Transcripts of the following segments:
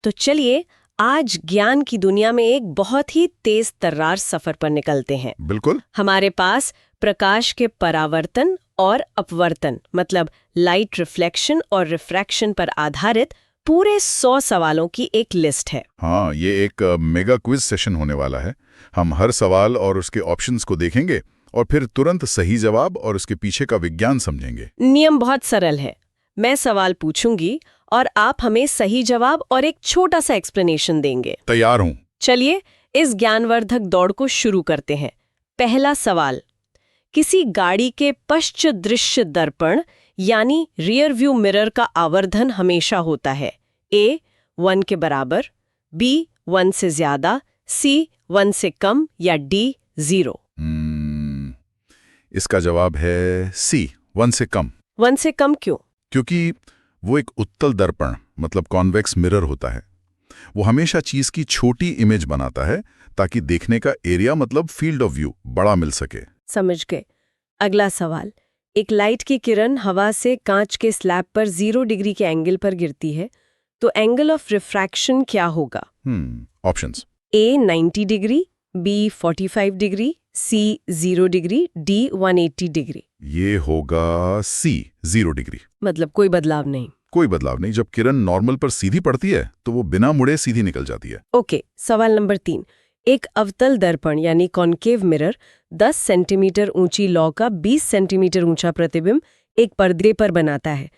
तो चलिए आज ज्ञान की दुनिया में एक बहुत ही तेज तर्रार सफर पर निकलते हैं। बिल्कुल। हमारे पास प्रकाश के परावर्तन और अपवर्तन मतलब लाइट रिफ्लेक्शन और रिफ्रैक्शन पर आधारित पूरे 100 सवालों की एक लिस्ट है। हाँ, ये एक मेगा क्विज सेशन होने वाला है। हम हर सवाल और उसके ऑप्शंस को देखेंगे और फिर तुरंत सही जवाब और उसके पीछे का विज्ञान समझेंगे। नियम बहुत सरल है। मैं सवाल पूछूंगी और आप हमें सही जवाब और एक छोटा सा एक्सप्लेनेशन देंगे। तैयार हूँ। चलिए इस ज्ञानवर्धक दौड़ को शुरू करते हैं। पहला सवाल, किसी गाड़ी के पश्च दृश्य दर्पण यानी रियर व्यू मिरर का आवर्धन हमेशा होता है ए 1 के बराबर, बी 1 से ज्यादा, सी 1 से कम या डी 0। इसका जवाब है सी, 1 से कम। 1 से कम क्यों? क्योंकि वो एक उत्तल दर्पण मतलब कॉन्वेक्स मिरर होता है। वो हमेशा चीज की छोटी इमेज बनाता है ताकि देखने का एरिया मतलब फील्ड ऑफ व्यू बड़ा मिल सके। समझ गए। अगला सवाल, एक लाइट की किरण हवा से कांच के स्लैब पर 0 डिग्री के एंगल पर गिरती है, तो एंगल ऑफ रिफ्रैक्शन क्या होगा? ऑप्शंस। ए 90 डिग्री, बी 45 डिग्री, सी 0 डिग्री, डी 180 डिग्री। ये होगा सी, 0 डिग्री। मतलब कोई बदलाव नहीं। कोई बदलाव नहीं। जब किरण नॉर्मल पर सीधी पड़ती है तो वो बिना मुड़े सीधी निकल जाती है। ओके, सवाल नंबर 3, एक अवतल दर्पण यानी कॉन्केव मिरर 10 सेंटीमीटर ऊंची लौ का 20 सेंटीमीटर ऊंचा प्रतिबिंब एक पर्दे पर बनाता है,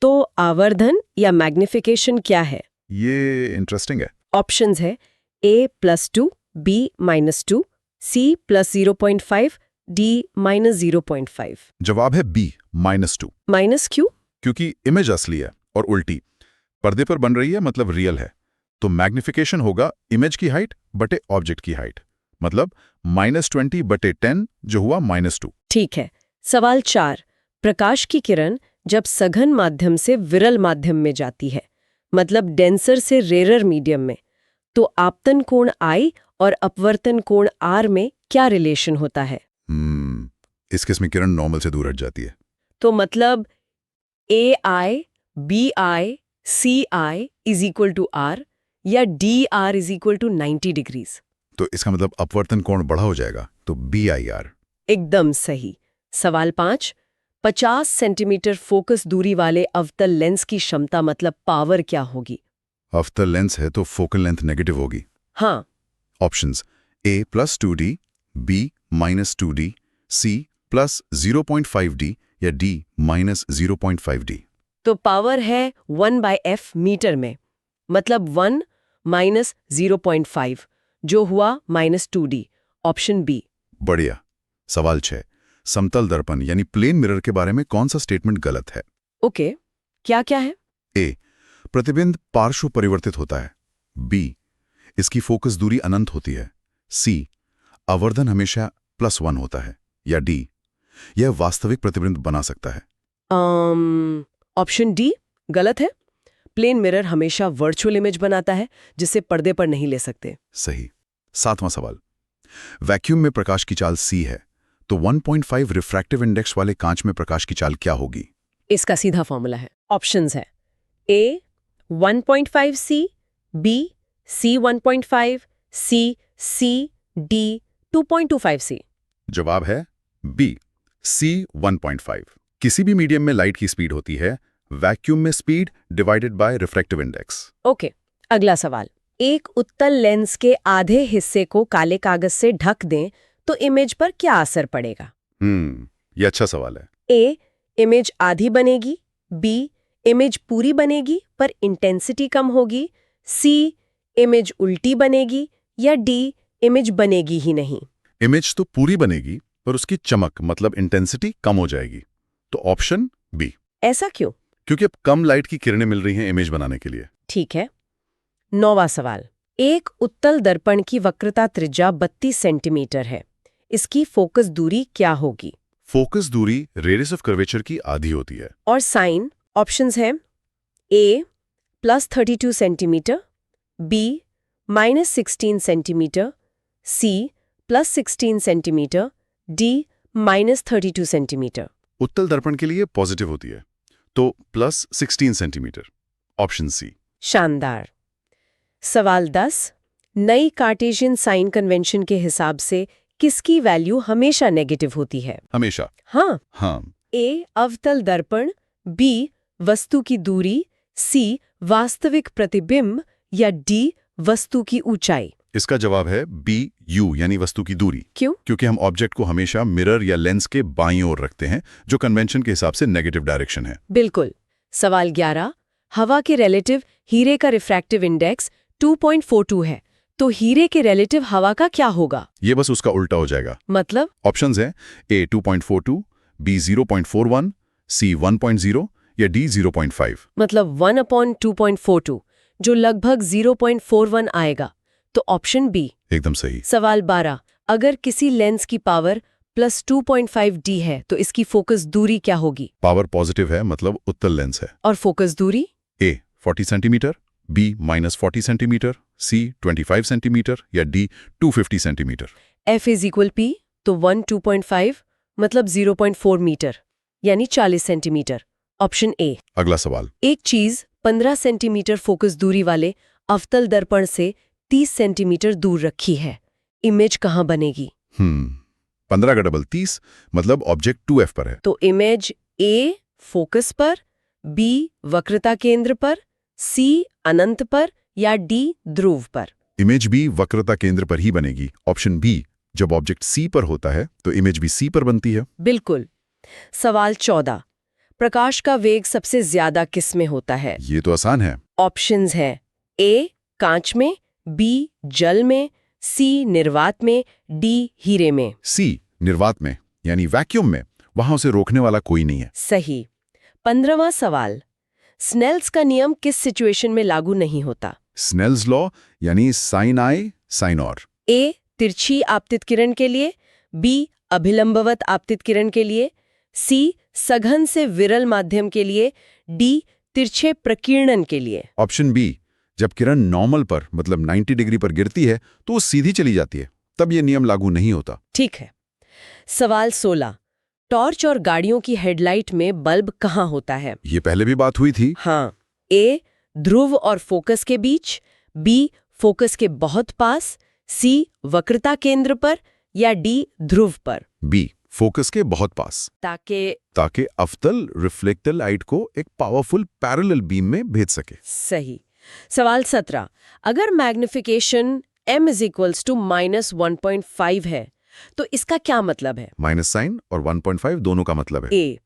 तो आवर्धन या मैग्निफिकेशन क्या है? ये इंटरेस्टिंग है। ऑप्शंस है A+2, B-2, C+0.5, D-0.5। जवाब है बी, -2। माइनस क्यों? क्योंकि इमेज असली है और उल्टी पर्दे पर बन रही है मतलब रियल है, तो मैग्निफिकेशन होगा इमेज की हाइट बटे ऑब्जेक्ट की हाइट, मतलब -20 बटे 10 जो हुआ -2। ठीक है। सवाल 4, प्रकाश की किरण जब सघन माध्यम से विरल माध्यम में जाती है, मतलब डेंसर से रेरर मीडियम में, तो आपतन कोण I और अपवर्तन कोण R में क्या रिलेशन होता है? इस केस में किरण नॉर्मल से दूर हट जाती है। तो मतलब AI, BI, CI is equal to R या DR is equal to 90 degrees. तो इसका मतलब अपवर्तन कोण बड़ा हो जाएगा, तो BIR। एकदम सही। सवाल 5, 50 सेंटीमीटर फोकस दूरी वाले अवतल लेंस की क्षमता मतलब पावर क्या होगी? अवतल लेंस है तो फोकल लेंथ नेगेटिव होगी। हाँ। ऑप्शंस A+2D, B-2D, C+0.5D या D-0.5D। तो पावर है 1/f मीटर में, मतलब 1 माइनस 0.5 जो हुआ -2D। Option B. बढ़िया। सवाल 6, समतल दर्पण यानी प्लेन मिरर के बारे में कौन सा स्टेटमेंट गलत है? ओके, क्या क्या है? ए, प्रतिबिंब पार्श्व परिवर्तित होता है। बी, इसकी फोकस दूरी अनंत होती है। सी, आवर्धन हमेशा +1 होता है। या डी, यह वास्तविक प्रतिबिंब बना सकता है। ऑप्शन डी गलत है। प्लेन मिरर हमेशा वर्चुअल इमेज बनाता है जिसे पर्दे पर नहीं ले सकते। सही। 7वां सवाल, वैक्यूम में प्रकाश की चाल c है, तो 1.5 रिफ्रैक्टिव इंडेक्स वाले कांच में प्रकाश की चाल क्या होगी? इसका सीधा फॉर्मूला है। ऑप्शंस है ए 1.5C, B C 1.5, C D 2.25C। जवाब है बी, C 1.5। किसी भी मीडियम में लाइट की स्पीड होती है वैक्यूम में speed divided by refractive index. Okay, अगला सवाल, एक उत्तल लेंस के आधे हिस्से को काले कागज से ढक दें तो इमेज पर क्या असर पड़ेगा? ये अच्छा सवाल है। ए, इमेज आधी बनेगी, बी, इमेज पूरी बनेगी पर इंटेंसिटी कम होगी, सी, इमेज उल्टी बनेगी या डी, इमेज बनेगी ही नहीं। इमेज तो पूरी बनेगी पर उसकी चमक मतलब इंटेंसिटी कम हो जाएगी, तो ऑप्शन बी। ऐसा क्यों? क्योंकि अब कम लाइट की किरणें मिल रही हैं इमेज बनाने के लिए। ठीक है। 9वां सवाल, एक उत्तल दर्पण की वक्रता त्रिज्या 32 सेंटीमीटर है, इसकी फोकस दूरी क्या होगी? फोकस दूरी रेडियस ऑफ कर्वेचर की आधी होती है। और साइन ऑप्शंस हैं ए +32 सेंटीमीटर, बी -16 सेंटीमीटर, सी +16 सेंटीमीटर, डी -32 सेंटीमीटर। उत्तल दर्पण के लिए पॉजिटिव होती है, तो +16 सेंटीमीटर। Option C. शानदार। सवाल 10। नई कार्टेशियन साइन कन्वेंशन के हिसाब से किसकी वैल्यू हमेशा नेगेटिव होती है? हमेशा। हाँ। हाँ। ए अवतल दर्पण, बी वस्तु की दूरी, सी वास्तविक प्रतिबिंब या डी वस्तु की ऊंचाई। इसका जवाब है बी यू यानी वस्तु की दूरी। क्यों? क्योंकि हम ऑब्जेक्ट को हमेशा मिरर या लेंस के बाईं ओर रखते हैं, जो कन्वेंशन के हिसाब से नेगेटिव डायरेक्शन है। बिल्कुल। सवाल 11। हवा के रिलेटिव हीरे का रिफ्रैक्टिव इंडेक्स 2.42 है, तो हीरे के रिलेटिव हवा का क्या होगा? ये बस उसका उल्टा हो जाएगा। मतलब? ऑप्शंस हैं ए 2.42, बी 0.41, सी 1.0 या डी 0.5। मतलब 1/2.42, जो लगभग 0.41 आएगा। तो ऑप्शन बी। एकदम सही। सवाल 12। अगर किसी लेंस की पावर +2.5D है तो इसकी फोकस दूरी क्या होगी? पावर पॉजिटिव है, मतलब उत्तल लेंस है। और फोकस दूरी? ए 40 सेंटीमीटर, बी -40 सेंटीमीटर, सी 25 सेंटीमीटर या डी 250 सेंटीमीटर। F = P, तो 1 2.5 मतलब 0.4 मीटर, यानी 40 सेंटीमीटर। ऑप्शन ए। अगला सवाल। एक चीज 15 सेंटीमीटर फोकस दूरी वाले अवतल दर्पण से 30 सेंटीमीटर दूर रखी है, इमेज कहाँ बनेगी? 15 का डबल 30 मतलब ऑब्जेक्ट 2F पर है। तो इमेज ए फोकस पर, बी वक्रता केंद्र पर, सी अनंत पर या डी ध्रुव पर? इमेज भी वक्रता केंद्र पर ही बनेगी। ऑप्शन बी, जब ऑब्जेक्ट सी पर होता है तो इमेज भी सी पर बनती है। बिल्कुल। सवाल 14। प्रकाश का वेग सबसे ज्यादा किस में होता है? ये तो आसान है। ऑप्शंस हैं ए कांच में, बी जल में, सी निर्वात में, डी हीरे में। सी निर्वात में, यानी वैक्यूम में। वहां उसे रोकने वाला कोई नहीं है। सही। 15वां सवाल। स्नेल्स का नियम किस सिचुएशन में लागू नहीं होता? स्नेल्स लॉ यानी साइन आई साइन और। ए तिरछी आपतित किरण के लिए, बी अभिलंबवत आपतित किरण के लिए, सी सघन से विरल माध्यम के लिए, डी तिरछे प्रकीर्णन के लिए। ऑप्शन बी, जब किरण नॉर्मल पर मतलब 90 डिग्री पर गिरती है तो वो सीधी चली जाती है, तब ये नियम लागू नहीं होता। ठीक है। सवाल 16। टॉर्च और गाड़ियों की हेडलाइट में बल्ब कहाँ होता है? ये पहले भी बात हुई थी। हाँ। ए ध्रुव और फोकस के बीच, बी फोकस के बहुत पास, सी वक्रता केंद्र पर या डी ध्रुव पर? बी फोकस के बहुत पास, ताकि अवतल रिफ्लेक्टर लाइट को एक पावरफुल पैरेलल बीम में भेज सके। सही। सवाल 17। अगर मैग्निफिकेशन m = -1.5 है तो इसका क्या मतलब है? माइनस साइन और 1.5 दोनों का मतलब है। ए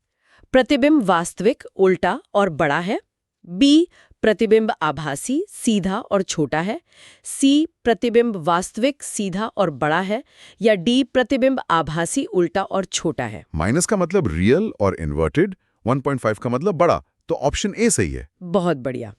प्रतिबिंब वास्तविक उल्टा और बड़ा है, बी प्रतिबिंब आभासी सीधा और छोटा है, सी प्रतिबिंब वास्तविक सीधा और बड़ा है या डी प्रतिबिंब आभासी उल्टा और छोटा है? माइनस का मतलब रियल और इन्वर्टेड, 1.5 का मतलब बड़ा, तो ऑप्शन ए सही है। बहुत बढ़िया।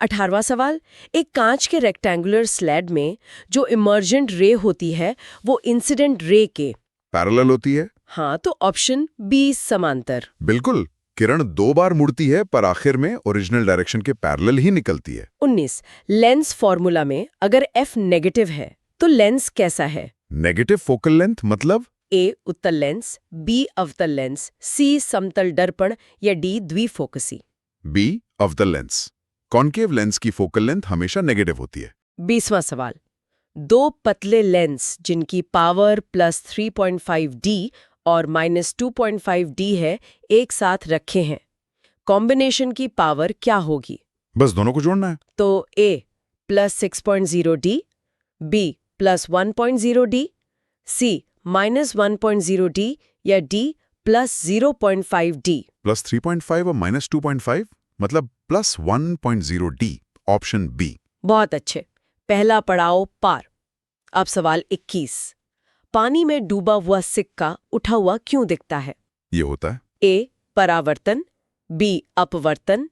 18वां सवाल। एक कांच के रेक्टेंगुलर स्लैब में जो इमर्जेंट रे होती है वो इंसिडेंट रे के पैरेलल होती है। हाँ, तो ऑप्शन बी समांतर। बिल्कुल। किरण 2 बार मुड़ती है पर आखिर में ओरिजिनल डायरेक्शन के पैरेलल ही निकलती है। 19। लेंस फॉर्मूला में अगर F नेगेटिव है तो लेंस कैसा है? नेगेटिव फोकल लेंथ मतलब? ए उत्तल लेंस, बी अवतल लेंस, सी समतल दर्पण या डी द्विफोकसी? बी अवतल लेंस। कॉन्केव लेंस की फोकल लेंथ हमेशा नेगेटिव होती है। 20वां सवाल। दो पतले लेंस जिनकी पावर +3.5D और -2.5D है एक साथ रखे हैं, कॉम्बिनेशन की पावर क्या होगी? बस दोनों को जोड़ना है। तो ए +6.0D, बी +1.0D, सी -1.0D या डी +0.5D? +3.5 और -2.5 मतलब +1.0D। Option B. बहुत अच्छे। पहला पड़ाव पार। अब सवाल 21। पानी में डूबा हुआ सिक्का उठा हुआ क्यों दिखता है? ये होता है ए परावर्तन, बी अपवर्तन,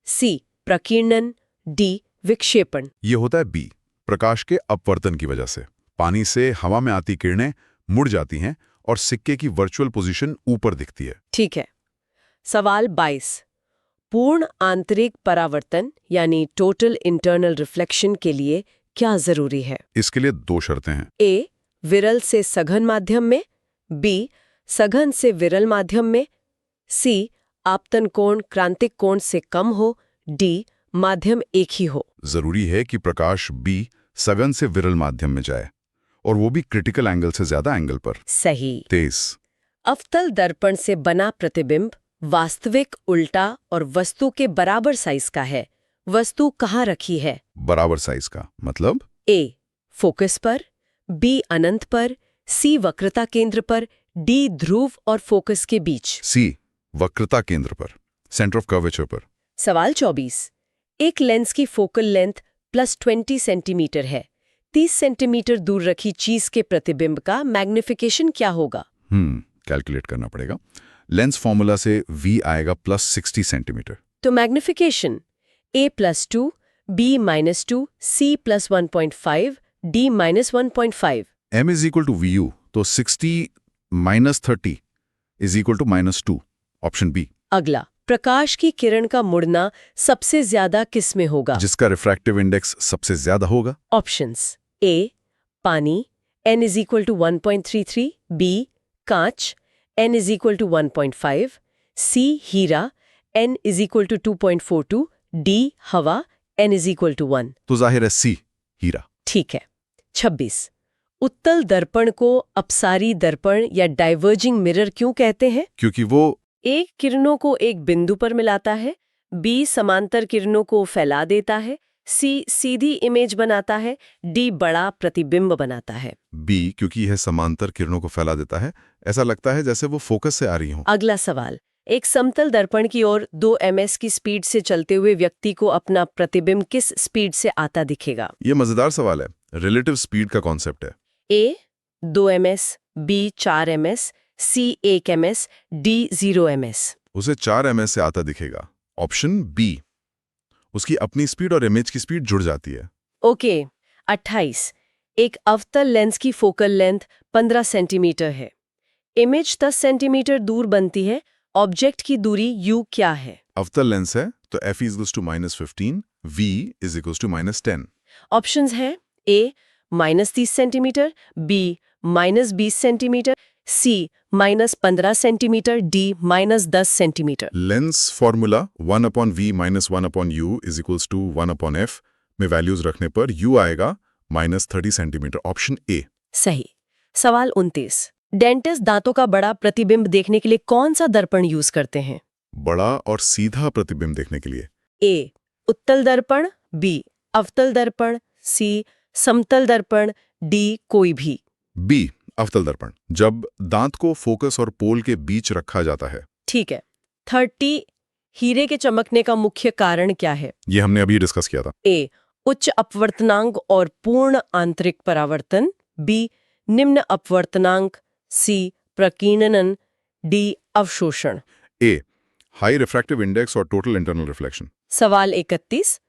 सी प्रकीर्णन, डी विक्षेपण? ये होता है बी, प्रकाश के अपवर्तन की वजह से। पानी से हवा में आती किरणें मुड़ जाती हैं और सिक्के की वर्चुअल पोजीशन ऊपर दिखती है। ठीक है। सवाल 22। पूर्ण आंतरिक परावर्तन यानी टोटल इंटरनल रिफ्लेक्शन के लिए क्या जरूरी है? इसके लिए 2 शर्तें हैं। ए विरल से सघन माध्यम में, बी सघन से विरल माध्यम में, सी आपतन कोण क्रांतिक कोण से कम हो, डी माध्यम एक ही हो। जरूरी है कि प्रकाश बी सघन से विरल माध्यम में जाए, और वो भी क्रिटिकल एंगल से ज्यादा एंगल पर। सही। तेज। अवतल दर्पण से बना प्रतिबिंब वास्तविक, उल्टा और वस्तु के बराबर साइज का है। वस्तु कहाँ रखी है? बराबर साइज का मतलब? ए फोकस पर, बी अनंत पर, सी वक्रता केंद्र पर, डी ध्रुव और फोकस के बीच। सी वक्रता केंद्र पर, सेंटर ऑफ कर्वेचर पर। सवाल 24। एक लेंस की फोकल लेंथ +20 सेंटीमीटर है। 30 सेंटीमीटर दूर रखी चीज के प्रतिबिंब का मैग्निफिकेशन क्या होगा? कैलकुलेट करना पड़ेगा। लेंस फॉर्मूला से V आएगा +60 सेंटीमीटर। तो magnification A+2, B-2, C+1.5, D-1.5। M = VU, तो 60 - 30 = -2। Option B. अगला, प्रकाश की किरण का मुड़ना सबसे ज्यादा किस में होगा? जिसका रिफ्रैक्टिव इंडेक्स सबसे ज्यादा होगा। ऑप्शंस ए पानी, N = 1.33, B कांच, N = 1.5, C हीरा, N = 2.42, D हवा, N = 1। तो जाहिर है सी हीरा। ठीक है। 26। उत्तल दर्पण को अपसारी दर्पण या डाइवर्जिंग मिरर क्यों कहते हैं? क्योंकि वो ए किरणों को एक बिंदु पर मिलाता है, बी समांतर किरणों को फैला देता है, सी सीधी इमेज बनाता है, डी बड़ा प्रतिबिंब बनाता है। बी, क्योंकि यह समांतर किरणों को फैला देता है। ऐसा लगता है जैसे वो फोकस से आ रही हो। अगला सवाल, एक समतल दर्पण की ओर 2 ms की स्पीड से चलते हुए व्यक्ति को अपना प्रतिबिंब किस स्पीड से आता दिखेगा? ये मजेदार सवाल है। रिलेटिव स्पीड का कॉन्सेप्ट है। A 2 ms, B 4 ms, C 1 ms, D 0 ms। उसे 4 ms से आता दिखेगा। Option B. उसकी अपनी स्पीड और इमेज की स्पीड जुड़ जाती है। ओके। 28। एक अवतल लेंस की फोकल लेंथ 15 सेंटीमीटर है। इमेज 10 सेंटीमीटर दूर बनती है। ऑब्जेक्ट की दूरी u क्या है? अवतल लेंस है तो f = -15, v = -10। ऑप्शंस हैं ए -30 सेंटीमीटर, बी -20 सेंटीमीटर, सी -15 centimetre, D -10 centimetre. Lens formula 1/v - 1/u = 1/f में वैल्यूज रखने पर u आएगा -30 सेंटीमीटर। ऑप्शन ए। सही। सवाल 29। डेंटिस्ट दांतों का बड़ा प्रतिबिंब देखने के लिए कौन सा दर्पण यूज करते हैं? बड़ा और सीधा प्रतिबिंब देखने के लिए ए उत्तल दर्पण, बी अवतल दर्पण, सी समतल दर्पण, डी कोई भी। बी अवतल दर्पण, जब दांत को फोकस और पोल के बीच रखा जाता है। ठीक है। 30। हीरे के चमकने का मुख्य कारण क्या है? ये हमने अभी डिस्कस किया था। ए उच्च अपवर्तनांक और पूर्ण आंतरिक परावर्तन, बी निम्न अपवर्तनांक, सी प्रकीर्णन, डी अवशोषण। ए हाई रिफ्रैक्टिव इंडेक्स और टोटल इंटरनल रिफ्लेक्शन। सवाल 31।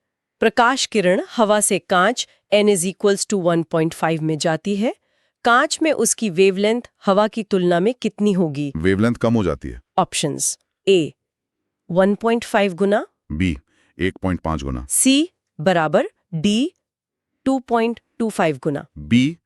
प्रकाश किरण हवा से कांच N = 1.5 में जाती है। कांच में उसकी वेवलेंथ हवा की तुलना में कितनी होगी? वेवलेंथ कम हो जाती है। ऑप्शंस ए 1.5 गुना, बी 1.5 गुना, सी बराबर, डी 2.25 गुना। बी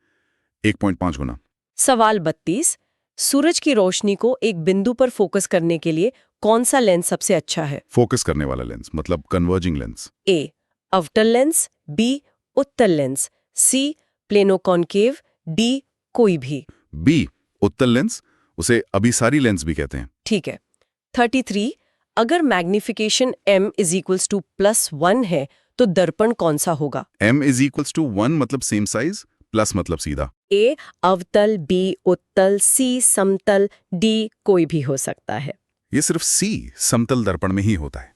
1.5 गुना। सवाल 32। सूरज की रोशनी को एक बिंदु पर फोकस करने के लिए कौन सा लेंस सबसे अच्छा है? फोकस करने वाला लेंस मतलब कन्वर्जिंग लेंस। ए अवतल लेंस, बी उत्तल lens, C plano concave, D कोई भी। बी उत्तल लेंस, उसे अभिसारी लेंस भी कहते हैं। ठीक है। 33। अगर मैग्निफिकेशन m = +1 है तो दर्पण कौन सा होगा? m = 1 मतलब सेम साइज, प्लस मतलब सीधा। ए अवतल, बी उत्तल, सी समतल, डी कोई भी हो सकता है। ये सिर्फ सी समतल दर्पण में ही होता है।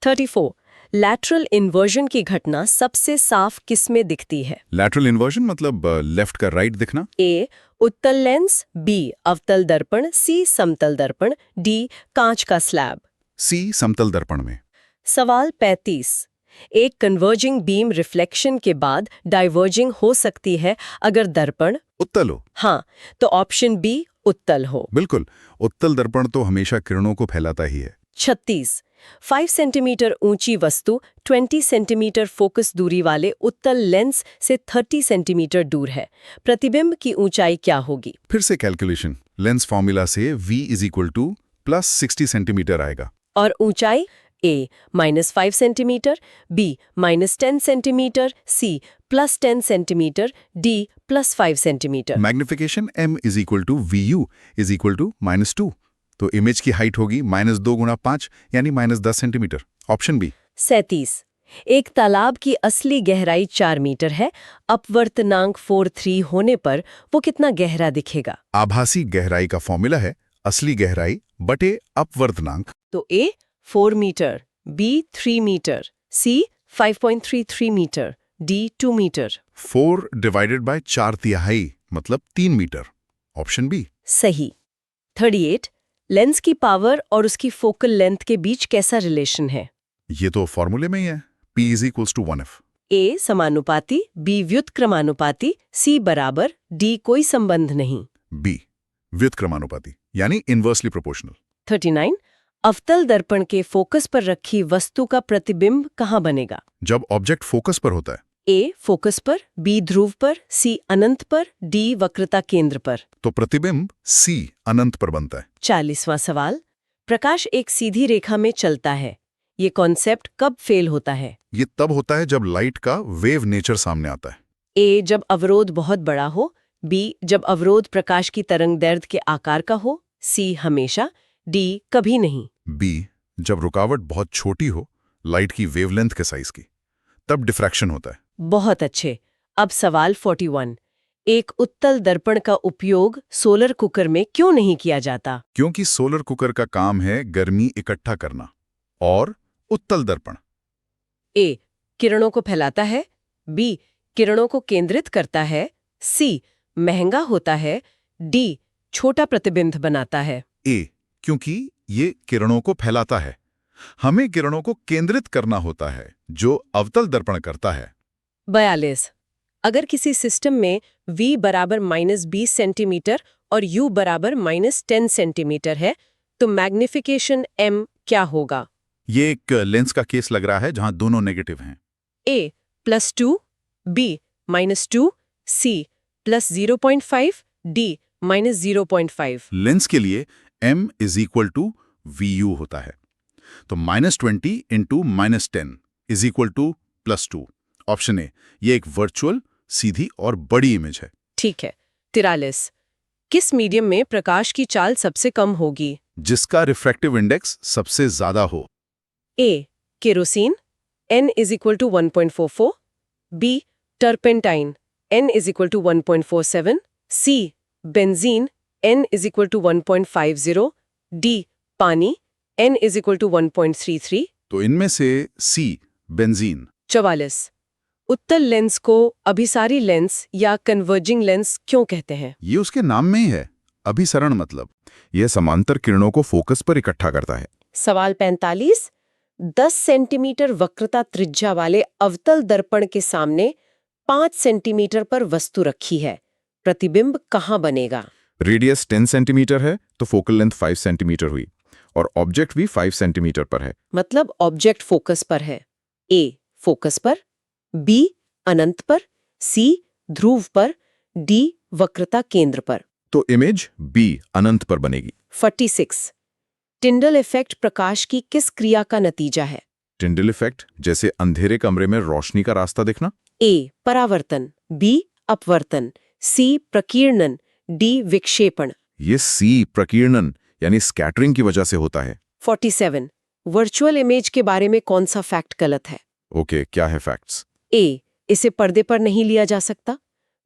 34। लैटरल इन्वर्जन की घटना सबसे साफ किस में दिखती है? लैटरल इन्वर्जन मतलब लेफ्ट का राइट दिखना। ए उत्तल लेंस, बी अवतल दर्पण, सी समतल दर्पण, डी कांच का स्लैब। सी समतल दर्पण में। सवाल 35। एक कन्वर्जिंग बीम रिफ्लेक्शन के बाद डाइवर्जिंग हो सकती है अगर दर्पण उत्तल हो। हाँ, तो ऑप्शन बी उत्तल हो। बिल्कुल, उत्तल दर्पण तो हमेशा किरणों को फैलाता ही है। 36। 5 सेंटीमीटर ऊंची वस्तु 20 सेंटीमीटर फोकस दूरी वाले उत्तल लेंस से 30 सेंटीमीटर दूर है। प्रतिबिंब की ऊंचाई क्या होगी? फिर से कैलकुलेशन। लेंस फॉर्मूला से v = +60 सेंटीमीटर आएगा। और ऊंचाई A -5 centimetre, B -10 centimetre, C +10 centimetre, D +5 centimetre. Magnification m is equal to VU is equal to -2। तो इमेज की हाइट होगी -2 गुणा 5 यानी -10 सेंटीमीटर। Option B. 37। एक तालाब की असली गहराई 4 मीटर है, अपवर्तनांक 43 होने पर वो कितना गहरा दिखेगा? आभासी गहराई का फॉर्मूला है असली गहराई बटे अपवर्तनांक। तो A 4 metre, B 3 metre, C 5.33 metre, D 2 metre. 4 divided by 4/3 मतलब 3 मीटर। Option B. सही। 38। लेंस की पावर और उसकी फोकल लेंथ के बीच कैसा रिलेशन है? ये तो फॉर्मूले में ही है, P = 1/f। A समानुपाती, B व्युत्क्रमानुपाती, C बराबर, D कोई संबंध नहीं। B व्युत्क्रमानुपाती यानी इनवर्सली प्रोपोर्शनल। 39। अवतल दर्पण के फोकस पर रखी वस्तु का प्रतिबिंब कहाँ बनेगा? जब ऑब्जेक्ट फोकस पर होता है A फोकस पर, B ध्रुव पर, C अनंत पर, D वक्रता केंद्र पर। तो प्रतिबिंब C अनंत पर बनता है। 40वां सवाल। प्रकाश एक सीधी रेखा में चलता है, ये कॉन्सेप्ट कब फेल होता है? ये तब होता है जब लाइट का वेव नेचर सामने आता है। A जब अवरोध बहुत बड़ा हो, B जब अवरोध प्रकाश की तरंगदैर्घ्य के आकार का हो, C हमेशा, D कभी नहीं। B जब रुकावट बहुत छोटी हो, लाइट की वेवलेंथ के साइज की, तब डिफ्रैक्शन होता है। बहुत अच्छे। अब सवाल 41। एक उत्तल दर्पण का उपयोग सोलर कुकर में क्यों नहीं किया जाता? क्योंकि सोलर कुकर का काम है गर्मी इकट्ठा करना और उत्तल दर्पण A किरणों को फैलाता है, B किरणों को केंद्रित करता है, C महंगा होता है, D छोटा प्रतिबिंब बनाता है। A क्योंकि ये किरणों को फैलाता है, हमें किरणों को केंद्रित करना होता है जो अवतल दर्पण करता है। 42। अगर किसी सिस्टम में V बराबर -20 सेंटीमीटर और U बराबर -10 सेंटीमीटर है, तो मैग्निफिकेशन M क्या होगा? ये एक लेंस का केस लग रहा है जहां दोनों नेगेटिव हैं। A +2, B -2, C +0.5, D -0.5। Lens के लिए m = VU होता है, तो -20 × -10 = +2। ऑप्शन ए, ये एक वर्चुअल, सीधी और बड़ी इमेज है। ठीक है। 43। किस मीडियम में प्रकाश की चाल सबसे कम होगी? जिसका रिफ्रैक्टिव इंडेक्स सबसे ज्यादा हो। A kerosene, N = 1.44, B turpentine, N = 1.47, C benzene, N = 1.50, D पानी, N = 1.33। तो इनमें से C बेंजीन। 44। उत्तल लेंस को अभिसारी लेंस या कन्वर्जिंग लेंस क्यों कहते हैं? ये उसके नाम में ही है, अभिसरण मतलब यह समांतर किरणों को फोकस पर इकट्ठा करता है। सवाल 45। 10 सेंटीमीटर वक्रता त्रिज्या वाले अवतल दर्पण के सामने 5 सेंटीमीटर पर वस्तु रखी है, प्रतिबिंब कहाँ बनेगा? रेडियस 10 सेंटीमीटर है तो फोकल लेंथ 5 सेंटीमीटर हुई और ऑब्जेक्ट भी 5 सेंटीमीटर पर है। मतलब ऑब्जेक्ट फोकस पर है। A फोकस पर, B अनंत पर, C ध्रुव पर, D वक्रता केंद्र पर। तो इमेज B अनंत पर बनेगी। 46। टिंडल इफेक्ट प्रकाश की किस क्रिया का नतीजा है? टिंडल इफेक्ट जैसे अंधेरे कमरे में रोशनी का रास्ता दिखना। A परावर्तन, B अपवर्तन, C प्रकीर्णन, D विक्षेपण। ये C प्रकीर्णन यानी स्कैटरिंग की वजह से होता है। 47। वर्चुअल इमेज के बारे में कौन सा फैक्ट गलत है? ओके, क्या है फैक्ट्स? A इसे पर्दे पर नहीं लिया जा सकता,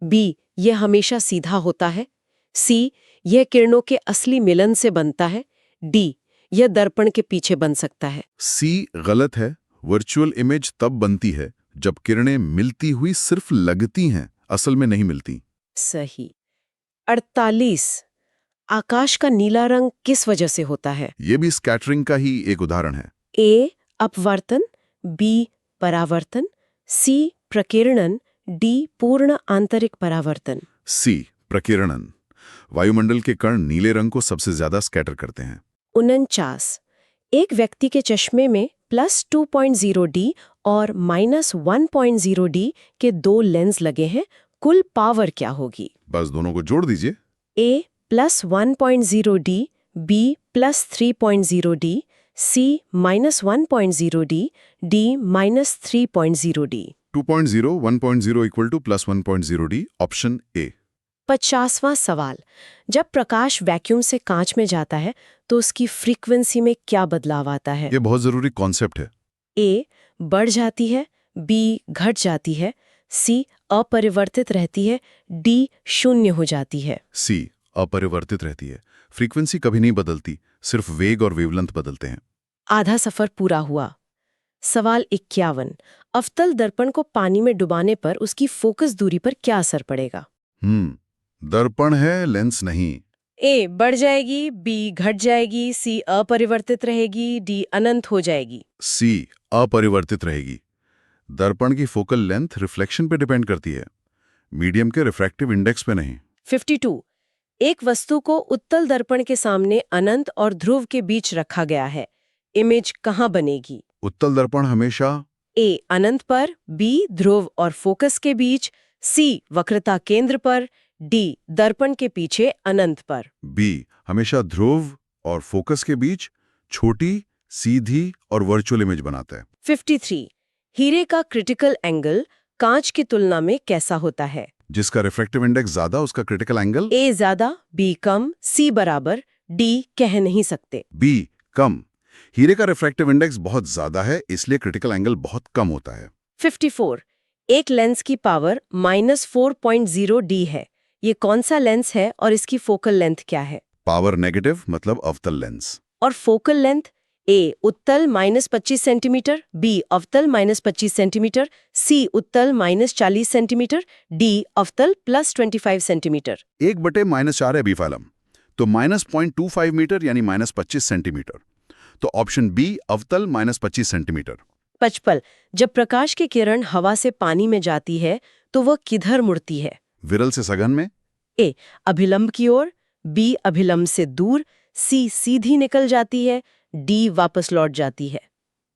B यह हमेशा सीधा होता है, C यह किरणों के असली मिलन से बनता है, D यह दर्पण के पीछे बन सकता है। C गलत है। वर्चुअल इमेज तब बनती है जब किरणें मिलती हुई सिर्फ लगती हैं, असल में नहीं मिलती। सही। 48। आकाश का नीला रंग किस वजह से होता है? ये भी स्कैटरिंग का ही एक उदाहरण है। A अपवर्तन, B परावर्तन, C प्रकीर्णन, D पूर्ण आंतरिक परावर्तन। C प्रकीर्णन। वायुमंडल के कण नीले रंग को सबसे ज्यादा स्कैटर करते हैं। 49। एक व्यक्ति के चश्मे में +2.0 D और -1.0 D के 2 लेंस लगे हैं, कुल पावर क्या होगी? बस दोनों को जोड़ दीजिए। A +1.0 D, B +3.0 D, C -1.0D, D -3.0D। 2.0, 1.0 equal to plus 1.0D, option A. 50वां सवाल, जब प्रकाश वैक्यूम से कांच में जाता है तो उसकी फ्रीक्वेंसी में क्या बदलाव आता है? ये बहुत जरूरी कॉन्सेप्ट है। A बढ़ जाती है, B घट जाती है, C अपरिवर्तित रहती है, D शून्य हो जाती है। सी अपरिवर्तित रहती है। फ्रीक्वेंसी कभी नहीं बदलती, सिर्फ वेग और वेवलेंथ बदलते हैं। आधा सफर पूरा हुआ। सवाल 51, अवतल दर्पण को पानी में डुबाने पर उसकी फोकस दूरी पर क्या असर पड़ेगा? दर्पण है, लेंस नहीं। A बढ़ जाएगी, B घट जाएगी, C अपरिवर्तित रहेगी, D अनंत हो जाएगी। सी अपरिवर्तित रहेगी। दर्पण की फोकल लेंथ रिफ्लेक्शन पे डिपेंड करती है, मीडियम के रिफ्रैक्टिव इंडेक्स पे नहीं। 52, एक वस्तु को उत्तल दर्पण के सामने अनंत और ध्रुव के बीच रखा गया है, इमेज कहाँ बनेगी? उत्तल दर्पण हमेशा A अनंत पर, B ध्रुव और फोकस के बीच, C वक्रता केंद्र पर, D दर्पण के पीछे अनंत पर। बी हमेशा ध्रुव और फोकस के बीच छोटी, सीधी और वर्चुअल इमेज बनाता है। 53, हीरे का क्रिटिकल एंगल कांच की तुलना में कैसा होता है? जिसका रिफ्रैक्टिव इंडेक्स ज्यादा, उसका क्रिटिकल एंगल A ज्यादा, B कम, C बराबर, D कह नहीं सकते। बी कम। हीरे का रिफ्रैक्टिव इंडेक्स बहुत ज्यादा है, इसलिए क्रिटिकल एंगल बहुत कम होता है। 54, एक लेंस की पावर -4.0D है। ये कौन सा लेंस है और इसकी फोकल लेंथ क्या है? पावर नेगेटिव मतलब अवतल लेंस। और फोकल लेंथ? A उत्तल -25 सेंटीमीटर, B अवतल -25 सेंटीमीटर, C उत्तल -40 सेंटीमीटर, D अवतल +25 सेंटीमीटर। 1/-4 है बी फालम, तो -0.25 मीटर यानी -25 सेंटीमीटर। तो ऑप्शन बी अवतल -25 सेंटीमीटर। 55, जब प्रकाश की किरण हवा से पानी में जाती है तो वह किधर मुड़ती है? विरल से सघन में। A अभिलंब की ओर, B अभिलंब से दूर, C सीधी निकल जाती है, D वापस लौट जाती है।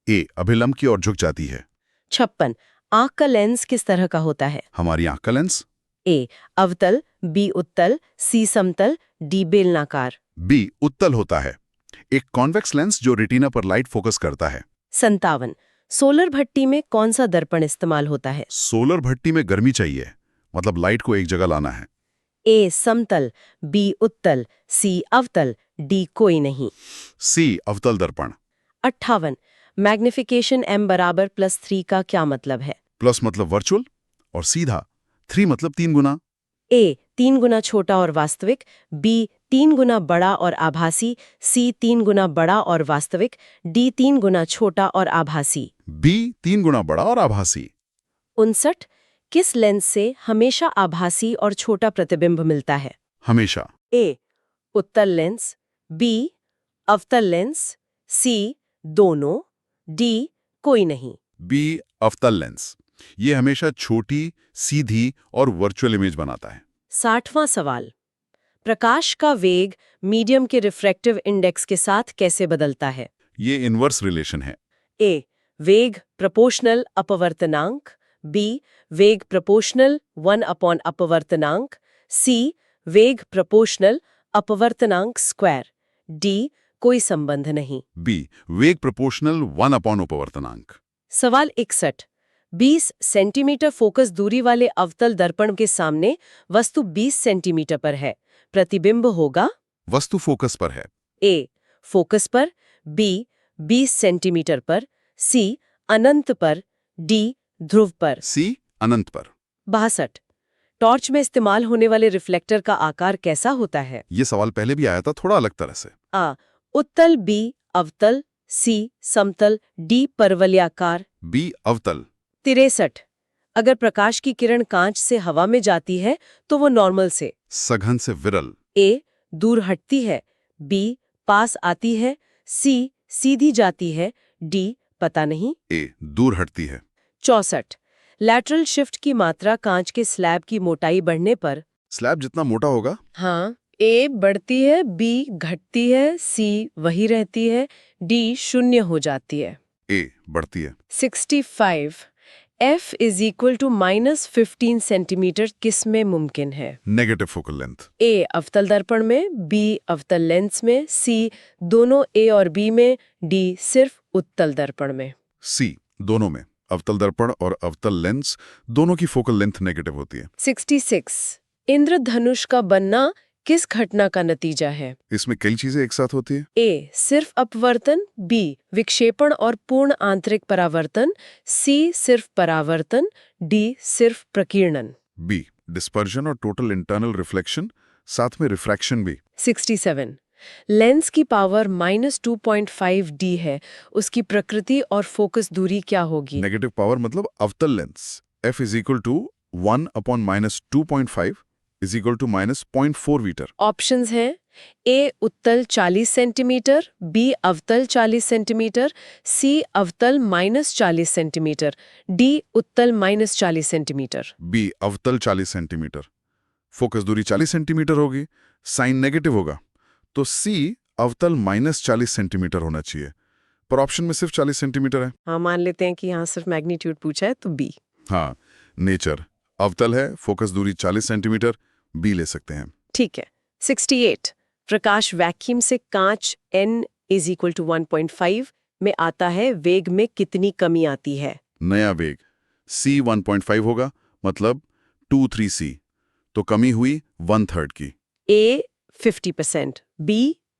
ए अभिलंब की ओर झुक जाती है। 56, आंख का लेंस किस तरह का होता है? हमारी आंख का लेंस। A अवतल, B उत्तल, C समतल, D बेलनाकार। बी उत्तल होता है, एक कॉन्वेक्स लेंस जो रेटिना पर लाइट फोकस करता है। 57, सोलर भट्टी में कौन सा दर्पण इस्तेमाल होता है? सोलर भट्टी में गर्मी चाहिए, मतलब लाइट को एक जगह लाना है। A समतल, B उत्तल, C अवतल, D कोई नहीं। सी अवतल दर्पण। 58, मैग्निफिकेशन M बराबर +3 का क्या मतलब है? प्लस मतलब वर्चुअल और सीधा, 3 मतलब 3 गुना। A 3 गुना छोटा और वास्तविक, B 3 गुना बड़ा और आभासी, C 3 गुना बड़ा और वास्तविक, D 3 गुना छोटा और आभासी। बी 3 गुना बड़ा और आभासी। 59, किस लेंस से हमेशा आभासी और छोटा प्रतिबिंब मिलता है? हमेशा। A उत्तल लेंस, B अवतल लेंस, C दोनों, D कोई नहीं। बी अवतल लेंस, ये हमेशा छोटी, सीधी और वर्चुअल इमेज बनाता है। 60वां सवाल, प्रकाश का वेग मीडियम के रिफ्रैक्टिव इंडेक्स के साथ कैसे बदलता है? ये इनवर्स रिलेशन है। A वेग प्रोपोर्शनल अपवर्तनांक, B वेग प्रोपोर्शनल 1 अपवर्तनांक, C वेग प्रोपोर्शनल अपवर्तनांक स्क्वायर, D कोई संबंध नहीं। बी वेग प्रोपोर्शनल 1 अपवर्तनांक। सवाल 61, 20 सेंटीमीटर फोकस दूरी वाले अवतल दर्पण के सामने वस्तु 20 सेंटीमीटर पर है, प्रतिबिंब होगा? वस्तु फोकस पर है। A फोकस पर, B 20 सेंटीमीटर पर, C अनंत पर, D ध्रुव पर। सी अनंत पर। 62, टॉर्च में इस्तेमाल होने वाले रिफ्लेक्टर का आकार कैसा होता है? ये सवाल पहले भी आया था, थोड़ा अलग तरह से। A उत्तल, B अवतल, C समतल, D परवलयाकार। बी अवतल। 63, अगर प्रकाश की किरण कांच से हवा में जाती है तो वो नॉर्मल से सघन से विरल। A दूर हटती है, B पास आती है, C सीधी जाती है, D पता नहीं। ए दूर हटती है। 64, लैटरल शिफ्ट की मात्रा कांच के स्लैब की मोटाई बढ़ने पर? स्लैब जितना मोटा होगा। हाँ, A बढ़ती है, B घटती है, C वही रहती है, D शून्य हो जाती है। ए बढ़ती है। 65, F is equal to -15 centimetre किस में मुमकिन है? Negative focal length. A अवतल दर्पण में, B अवतल लेंस में, C दोनों A और B में, D सिर्फ उत्तल दर्पण में। सी दोनों में। अवतल दर्पण और अवतल लेंस दोनों की फोकल लेंथ नेगेटिव होती है। 66 इंद्रधनुष का बनना किस घटना का नतीजा है? इसमें कई चीजें एक साथ होती है। A सिर्फ अपवर्तन, B विक्षेपण और पूर्ण आंतरिक परावर्तन, C सिर्फ परावर्तन, D सिर्फ प्रकीर्णन। बी डिस्पर्जन और टोटल इंटरनल रिफ्लेक्शन, साथ में रिफ्रैक्शन भी। 67 लेंस की पावर -2.5 D है, उसकी प्रकृति और फोकस दूरी क्या होगी? नेगेटिव पावर मतलब अवतल lens. F is equal to 1/-2.5 is equal to -0.4 metre. Options हैं A उत्तल 40 सेंटीमीटर, B अवतल 40 सेंटीमीटर, C अवतल -40 सेंटीमीटर, D उत्तल -40 सेंटीमीटर। बी अवतल 40 सेंटीमीटर। फोकस दूरी 40 सेंटीमीटर होगी, साइन नेगेटिव होगा, तो सी अवतल -40 सेंटीमीटर होना चाहिए, पर ऑप्शन में सिर्फ 40 सेंटीमीटर है। हाँ, मान लेते हैं कि यहाँ सिर्फ मैग्नीट्यूड पूछा है तो B। हाँ, नेचर अवतल है, फोकस दूरी 40 सेंटीमीटर, बी ले सकते हैं। ठीक है। 68 प्रकाश वैक्यूम से कांच n इज इक्वल टू 1.5 में आता है, वेग में कितनी कमी आती है? नया वेग c 1.5 होगा, मतलब 2-3c, तो कमी हुई 1/3 की। A 50%, B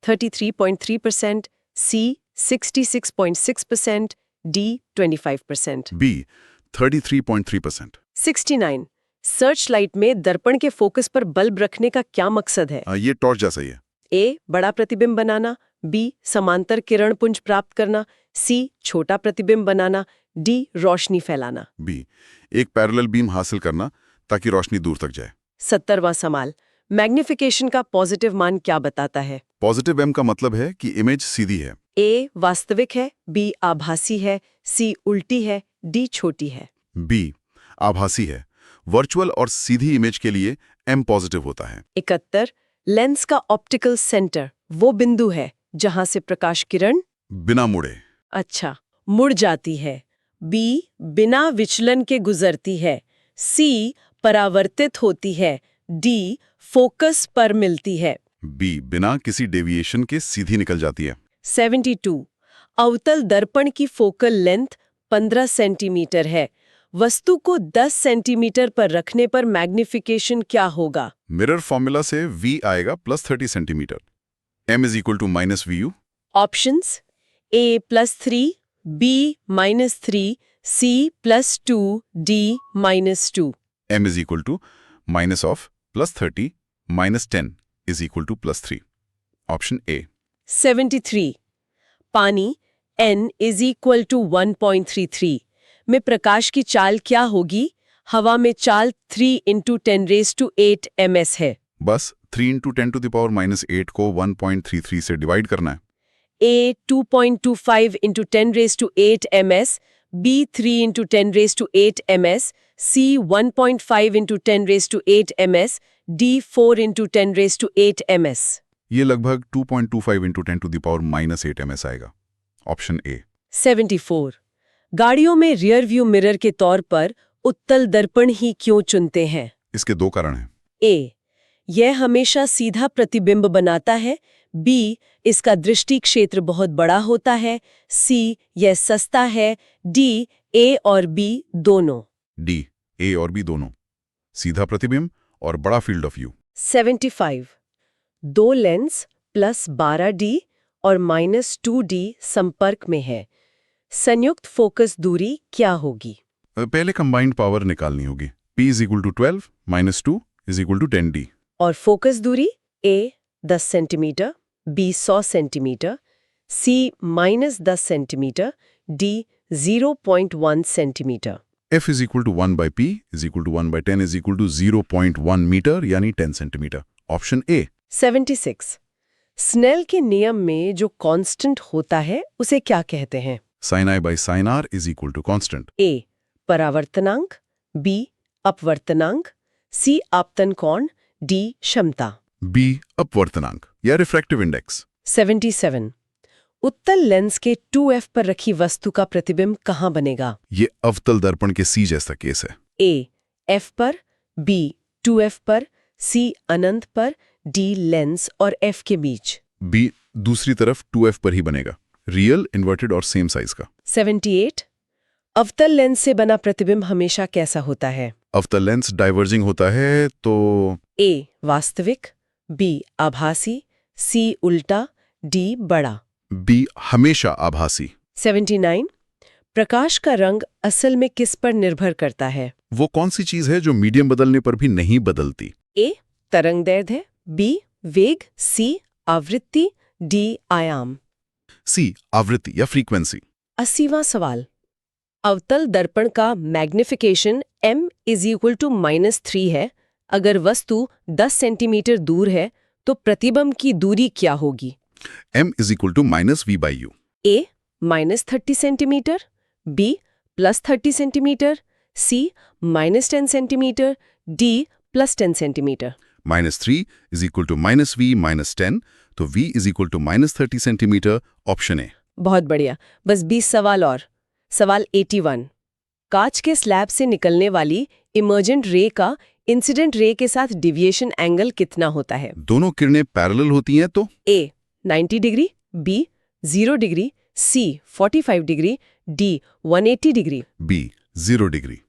33.3%, C 66.6%, D 25%। B 33.3%। 69 search light में दर्पण के फोकस पर बल्ब रखने का क्या मकसद है? ये टॉर्च जैसा ही है। A बड़ा प्रतिबिंब बनाना, B समांतर किरण पुंज प्राप्त करना, C छोटा प्रतिबिंब बनाना, D रोशनी फैलाना। बी एक पैरेलल बीम हासिल करना ताकि रोशनी दूर तक जाए। 70वां सवाल मैग्निफिकेशन का पॉजिटिव मान क्या बताता है? पॉजिटिव m का मतलब है कि इमेज सीधी है। A वास्तविक है, B आभासी है, C उल्टी है, D छोटी है। बी आभासी है। वर्चुअल और सीधी इमेज के लिए m पॉजिटिव होता है। 71 लेंस का ऑप्टिकल सेंटर वो बिंदु है जहां से प्रकाश किरण बिना मुड़े। अच्छा मुड़ जाती है, B बिना विचलन के गुजरती है, C परावर्तित होती है, D फोकस पर मिलती है। बी बिना किसी डेविएशन के सीधी निकल जाती है। 72 अवतल दर्पण की फोकल लेंथ 15 सेंटीमीटर है, वस्तु को 10 सेंटीमीटर पर रखने पर मैग्निफिकेशन क्या होगा? मिरर फॉर्मूला से v आएगा +30 centimetre. m is equal to -vu। Options A +3, B -3, C +2, D -2। m is equal to -30 -10 is equal to +3। Option A. 73 पानी N इज इक्वल टू 1.33 में प्रकाश की चाल क्या होगी? हवा में चाल 3 × 10⁸ ms है। बस 3 × 10⁻⁸ को 1.33 से डिवाइड करना है। A 2.25 × 10⁸ ms, B 3 × 10⁸ ms, C 1.5 × 10⁸ ms, D 4 × 10⁸ ms। ये लगभग 2.25 × 10⁻⁸ ms आएगा। Option A. 74 गाड़ियों में रियर व्यू मिरर के तौर पर उत्तल दर्पण ही क्यों चुनते हैं? इसके दो कारण हैं। A यह हमेशा सीधा प्रतिबिंब बनाता है, B इसका दृष्टि क्षेत्र बहुत बड़ा होता है, C यह सस्ता है, D A और B दोनों। डी ए और बी दोनों, सीधा प्रतिबिंब और बड़ा फील्ड ऑफ व्यू। 75 दो लेंस +12D और -2D संपर्क में है, संयुक्त फोकस दूरी क्या होगी? पहले कंबाइंड पावर निकालनी होगी। P is equal to 12 -2 is equal to 10D। और फोकस दूरी A 10 centimetre, B 100 centimetre, C -10 centimetre, D 0.1 centimetre. F is equal to 1/P is equal to 1/10 is equal to 0.1 metre यानी 10 centimetre. Option ए। 76 snail के नियम में जो constant होता है उसे क्या कहते हैं? sin I by sin R is equal to constant. A परावर्तनांक, B अपवर्तनांक, C आपतन कोण, D क्षमता। B अपवर्तनांक या रिफ्रैक्टिव इंडेक्स। 77 उत्तल लेंस के 2f पर रखी वस्तु का प्रतिबिंब कहाँ बनेगा? ये अवतल दर्पण के सी जैसा केस है। A f पर, B 2f पर, C अनंत पर, D लेंस और f के बीच। बी दूसरी तरफ 2f पर ही बनेगा, रियल, इन्वर्टेड और सेम साइज का। 78 अवतल लेंस से बना प्रतिबिंब हमेशा कैसा होता है? अवतल लेंस डाइवर्जिंग होता है तो A वास्तविक, B आभासी, C उल्टा, D बड़ा। बी हमेशा आभासी। 79 प्रकाश का रंग असल में किस पर निर्भर करता है? वो कौन सी चीज है जो मीडियम बदलने पर भी नहीं बदलती? A तरंगदैर्ध्य, B वेग, C आवृत्ति, D आयाम। सी आवृत्ति या फ्रीक्वेंसी। 80वां सवाल अवतल दर्पण का मैग्निफिकेशन m = -3 है। अगर वस्तु 10 सेंटीमीटर दूर है तो प्रतिबिंब की दूरी क्या होगी? m = -v/u। A -30 centimetre, B +30 centimetre, C -10 centimetre, D +10 centimetre. -3 = -v -10, तो v = -30 सेंटीमीटर, ऑप्शन ए। बहुत बढ़िया। बस 20 सवाल और। सवाल 81 कांच के स्लैब से निकलने वाली इमर्जेंट रे का इंसिडेंट रे के साथ डिविएशन एंगल कितना होता है? दोनों किरणें पैरेलल होती हैं तो A 90 degree, B 0 degree, C 45 degree, D 180 degree. b 0 degree.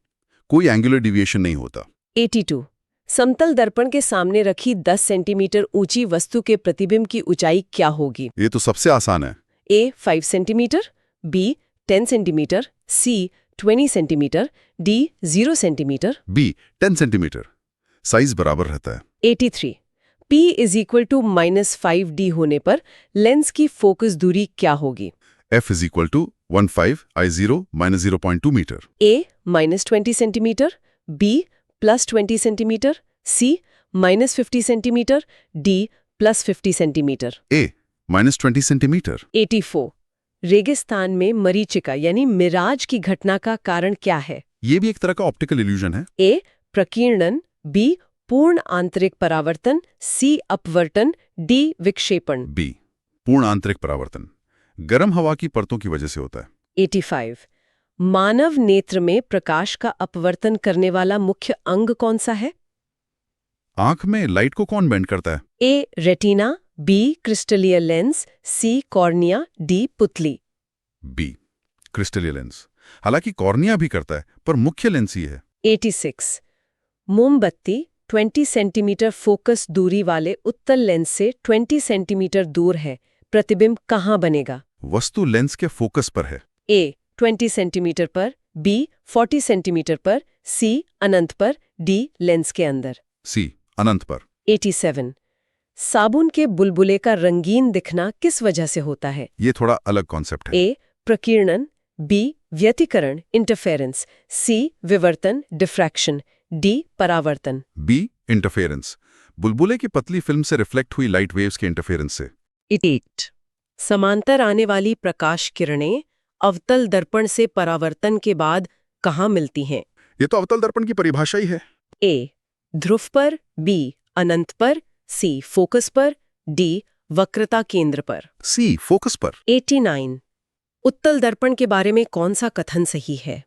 कोई एंगुलर डिविएशन नहीं होता। 82 समतल दर्पण के सामने रखी 10 सेंटीमीटर ऊंची वस्तु के प्रतिबिंब की ऊंचाई क्या होगी? ये तो सबसे आसान है। A 5 centimetre, B 10 centimetre, C 20 centimetre, D 0 centimetre. b 10 centimetre. Size बराबर रहता है। 83 P = -5D होने पर लेंस की फोकस दूरी क्या होगी? f = 15 I0 -0.2 metre. A -20 centimetre, B +20 centimetre, C -50 centimetre, D +50 centimetre. a -20 centimetre. 84 रेगिस्तान में मरीचिका यानी मिराज की घटना का कारण क्या है? ये भी एक तरह का ऑप्टिकल इल्यूजन है। A प्रकीर्णन, B पूर्ण आंतरिक परावर्तन, C अपवर्तन, D विक्षेपण। b पूर्ण आंतरिक परावर्तन गर्म हवा की परतों की वजह से होता है। 85 मानव नेत्र में प्रकाश का अपवर्तन करने वाला मुख्य अंग कौन सा है? आंख में लाइट को कौन बेंड करता है? A रेटिना, B क्रिस्टलीय लेंस, C कॉर्निया, D पुतली। b क्रिस्टलीय लेंस। हालांकि कॉर्निया भी करता है, पर मुख्य लेंस ही है। 86 मोमबत्ती 20 सेंटीमीटर फोकस दूरी वाले उत्तल लेंस से 20 सेंटीमीटर दूर है। प्रतिबिंब कहाँ बनेगा? वस्तु लेंस के फोकस पर है। A 20 सेंटीमीटर पर, B 40 सेंटीमीटर पर, C अनंत पर, D लेंस के अंदर। c अनंत पर। 87 साबुन के बुलबुले का रंगीन दिखना किस वजह से होता है? ये थोड़ा अलग कॉन्सेप्ट है। A प्रकीर्णन, B व्यतिकरण इंटरफेरेंस, C विवर्तन डिफ्रैक्शन, D परावर्तन। b interference. बुलबुले की पतली फिल्म से रिफ्लेक्ट हुई लाइट वेव्स के इंटरफेरेंस से। 88 समांतर आने वाली प्रकाश किरणें अवतल दर्पण से परावर्तन के बाद कहाँ मिलती हैं? ये तो अवतल दर्पण की परिभाषा ही है। A ध्रुव पर, B अनंत पर, C फोकस पर, D वक्रता केंद्र पर। c फोकस पर। 89 उत्तल दर्पण के बारे में कौन सा कथन सही है?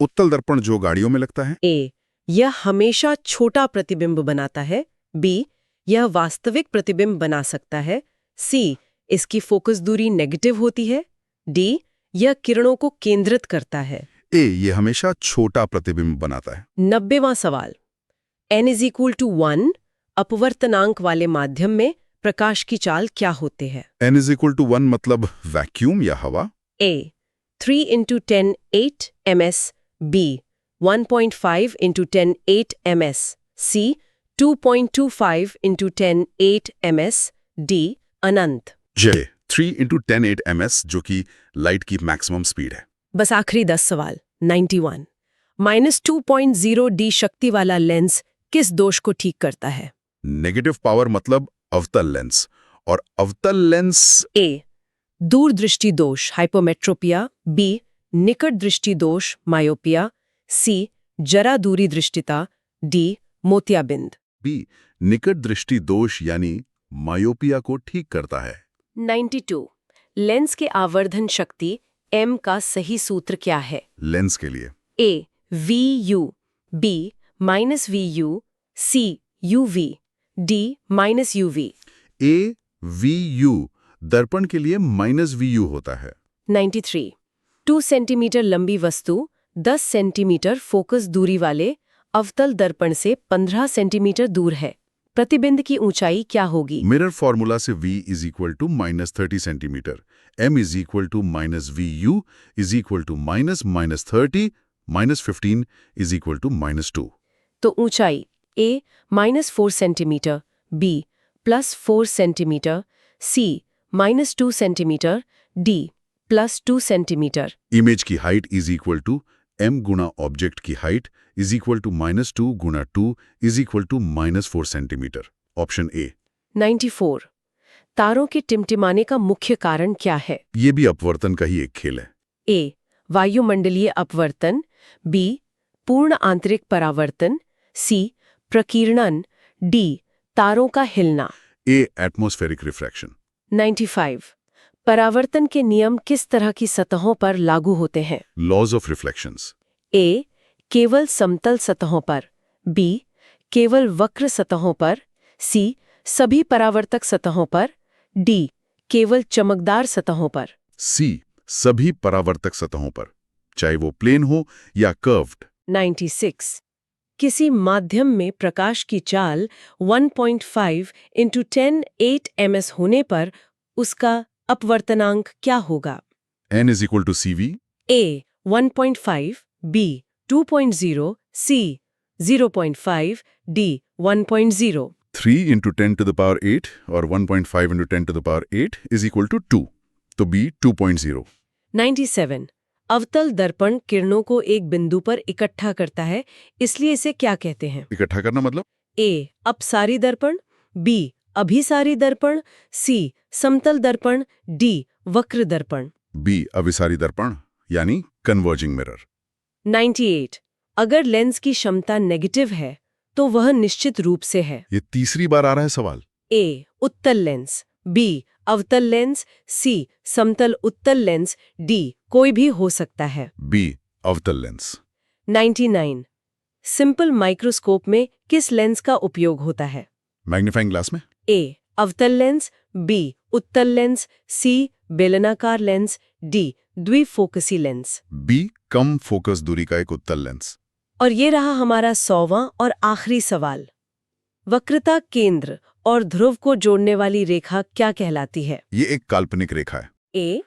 उत्तल दर्पण जो गाड़ियों में लगता है। A यह हमेशा छोटा प्रतिबिंब बनाता है, B यह वास्तविक प्रतिबिंब बना सकता है, C इसकी फोकस दूरी नेगेटिव होती है, D यह किरणों को केंद्रित करता है। a ये हमेशा छोटा प्रतिबिंब बनाता है। 90वां सवाल n = 1 अपवर्तनांक वाले माध्यम में प्रकाश की चाल क्या होते हैं? n = 1 मतलब वैक्यूम या हवा। A 3 × 10 8 ms, B 1.5 × 10 8 ms, C 2.25 × 10 8 ms, D Anant. j 3 × 10 8 ms जो कि लाइट की मैक्सिमम स्पीड है। बस आखिरी 10 सवाल 91 -2.0 D शक्ति वाला लेंस किस दोष को ठीक करता है? नेगेटिव पावर मतलब अवतल लेंस, और अवतल लेंस A दूरदृष्टि दोष हाइपोमेट्रोपिया, B निकट दृष्टि दोष मायोपिया, C जरा दूरी दृष्टिता, D मोतियाबिंद। b निकट दृष्टि दोष यानी मायोपिया को ठीक करता है। 92 लेंस के आवर्धन शक्ति m का सही सूत्र क्या है? लेंस के लिए A VU, B minus VU, C UV, D minus UV। A VU दर्पण के लिए -VU होता है। 93 2 सेंटीमीटर लंबी वस्तु 10 सेंटीमीटर फोकस दूरी वाले अवतल दर्पण से 15 सेंटीमीटर दूर है। प्रतिबिंब की ऊंचाई क्या होगी? मिरर फॉर्मूला से V is equal to -30 centimetre, M is equal to -VU is equal to -30 -15 is equal to -2। तो ऊंचाई A -4 centimetre, B +4 centimetre, C -2 centimetre, D +2 centimetre. Image की height is equal to M गुना object की height is equal to -2 गुना 2 is equal to -4 centimetre. Option A. 94 तारों के टिमटिमाने का मुख्य कारण क्या है? ये भी अपवर्तन का ही एक खेल है। A वायुमंडलीय अपवर्तन, B पूर्ण आंतरिक परावर्तन, C प्रकीर्णन, D तारों का हिलना। ए एटमॉस्फेरिक रिफ्रैक्शन। 95 परावर्तन के नियम किस तरह की सतहों पर लागू होते हैं? Laws of reflections. A केवल समतल सतहों पर, B केवल वक्र सतहों पर, C सभी परावर्तक सतहों पर, D केवल चमकदार सतहों पर। सी सभी परावर्तक सतहों पर, चाहे वो प्लेन हो या कर्व्ड। 96 किसी माध्यम में प्रकाश की चाल 1.5 × 10⁸ ms होने पर उसका अपवर्तनांक क्या होगा? N is equal to CV। A 1.5, B 2.0, C 0.5, D 1.0। 3 × 10⁸ और 1.5 × 10⁸ इज इक्वल टू 2, तो B 2.0। 97 अवतल दर्पण किरणों को एक बिंदु पर इकट्ठा करता है, इसलिए इसे क्या कहते हैं? इकट्ठा करना मतलब A अपसारी दर्पण, B अभिसारी दर्पण, C समतल दर्पण, D वक्र दर्पण। B अभिसारी दर्पण यानी कन्वर्जिंग मिरर। 98 अगर लेंस की क्षमता नेगेटिव है तो वह निश्चित रूप से है। ये तीसरी बार आ रहा है सवाल। A उत्तल लेंस, B अवतल लेंस, C समतल उत्तल लेंस, D कोई भी हो सकता है। B अवतल लेंस। 99 सिंपल माइक्रोस्कोप में किस लेंस का उपयोग होता है? मैग्नीफाइंग ग्लास में A अवतल लेंस, B उत्तल लेंस, C बेलनाकार लेंस, D द्विफोकसी लेंस। B कम फोकस दूरी का एक उत्तल लेंस। और ये रहा हमारा 100वां और आखिरी सवाल। वक्रता केंद्र और ध्रुव को जोड़ने वाली रेखा क्या कहलाती है? ये एक काल्पनिक रेखा है। A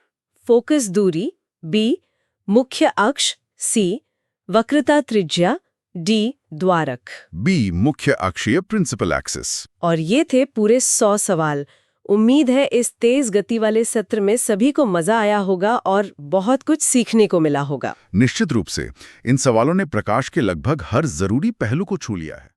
फोकस दूरी, B मुख्य अक्ष, C वक्रता त्रिज्या, D द्वारक। B मुख्य अक्षीय प्रिंसिपल एक्सिस। और ये थे पूरे 100 सवाल। उम्मीद है इस तेज गति वाले सत्र में सभी को मजा आया होगा और बहुत कुछ सीखने को मिला होगा। निश्चित रूप से इन सवालों ने प्रकाश के लगभग हर जरूरी पहलू को छू लिया है।